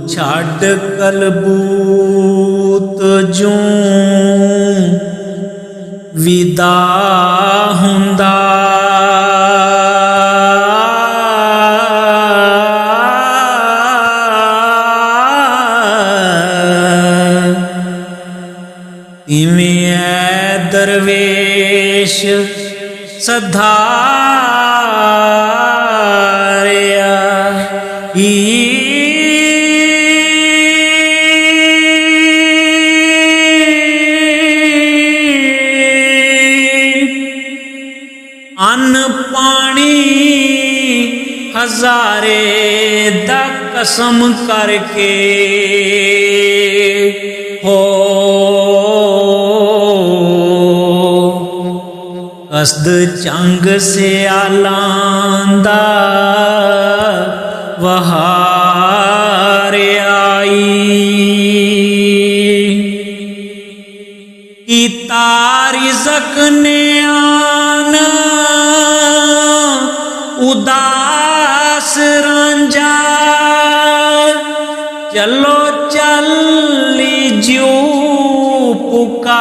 ਛੱਡ ਕਲਬੂਤ ਜੂੰ ਵਿਦਾ ਹੁੰਦਾ ਤਿਵੇਂ ਐ ਦਰਵੇਸ਼ ਸਧਾਰਿਆ ਅੰਨ ਪਾਣੀ ਹਜ਼ਾਰੇ ਦਾ ਕਸਮ ਕਰਕੇ ਹੋ ਕਸਦ ਚੰਗ ਸਿਆਲਾਂ ਦਾ ਵਹਾਰਿਆਈ ਕੀਤਾ ਰਿਜ਼ਕ ਨਿਆਨ ਉਦਾਸ ਰਾਂਝਾ ਚਲੋ ਚੱਲੀ ਜਿਉ ਪੁਕਾਰਿਆਈ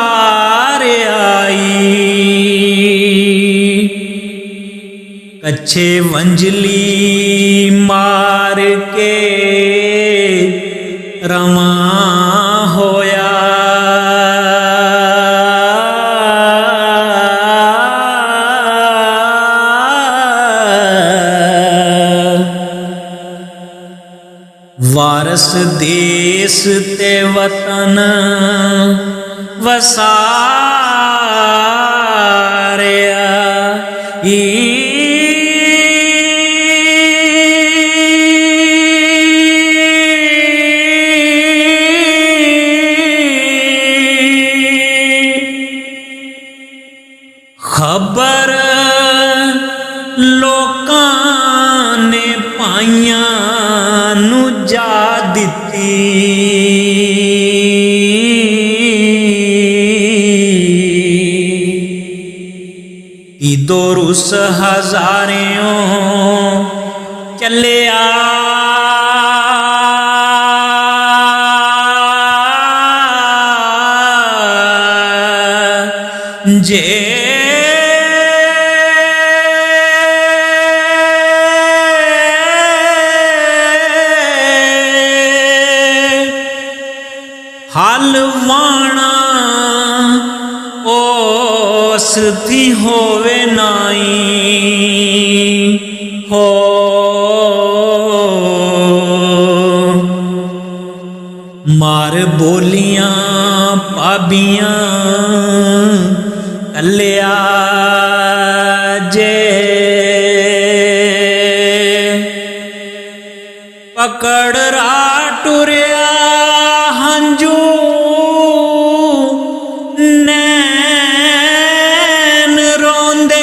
ਕੱਛੇ ਵੰਜਲੀ ਮਾਰ ਕੇ ਰਵਾਂ ਹੋਇਆ ਵਾਰਸ ਦੇਸ ਤੇ ਵਤਨ ਵਸਾਰਿਆ ਖਬਰ ਲੋਕਾਂ ਨੇ ਪਾਈਆਂ ਨੂੰ ਜਾ ਦਿੱਤੀ ਈਦੋ ਰੁਸ ਹਜ਼ਾਰਿਓਂ ਚੱਲਿਆ ਜੇ ਹਲਵਾਣਾ ਉਸ ਦੀ ਹੋਵੇ ਨਾਈ ਹੋ ਮਾਰ ਬੋਲੀਆਂ ਪਾਬੀਆਂ ਕੱਲਿਆ ਜੇ ਪਕੜ ਰਾ ਟੁਰਿਆ ਹੰਝੂ ਨੈਣ ਰੋਂਦੇ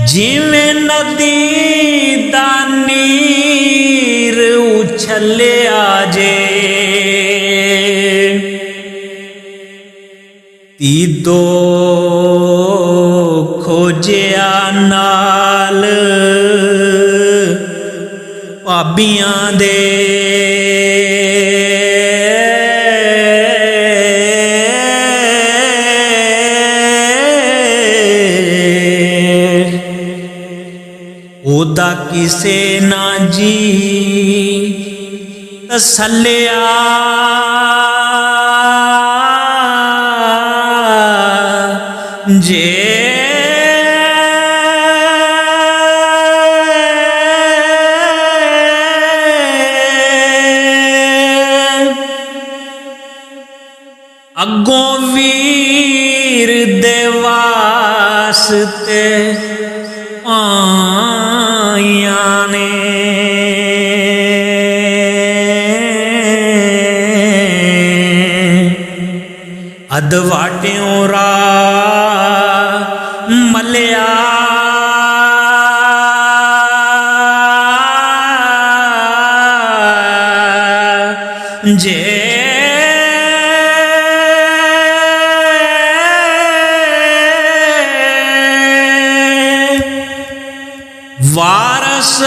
ਜਿਵੇਂ ਨਦੀ ਦਾ ਨੀਰ ਉਛਲਿਆ ਜੇ ਤੀਦੋ ਖੋਜਿਆ ਨਾਲ ਭਾਬੀਆਂ ਦੇ ਉਹਦਾ ਕਿਸੇ ਨਾ ਜੀ ਤਸੱਲਿਆ ਜੇ ਅੱਗੋਂ ਵੀਰ ਦੇ ਵਾਸਤੇ ਆਈਆਂ ਨੇ ਅਧ ਵਾਟਿਓਂ ਰਾ ਮਲਿਆ ਜੇ ਵਾਰਸ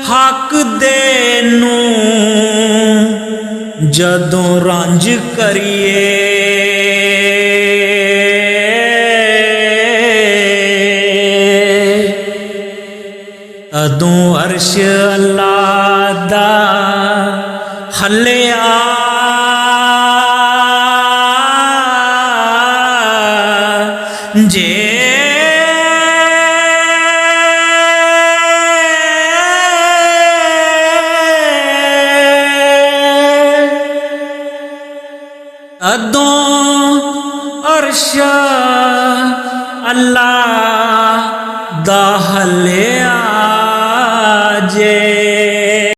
ਹੱਕ ਆਖਦੇ ਨੂੰ ਜਦੋਂ ਰੰਜ ਕਰੀਏ ਤਦੋਂ ਅਰਸ਼ ਅੱਲਾ ਦਾ ਹੱਲਿਆ ਜੇ ਤਦੋਂ ਅਰਸ਼ ਅੱਲਾ ਦਾ ਹੱਲਿਆ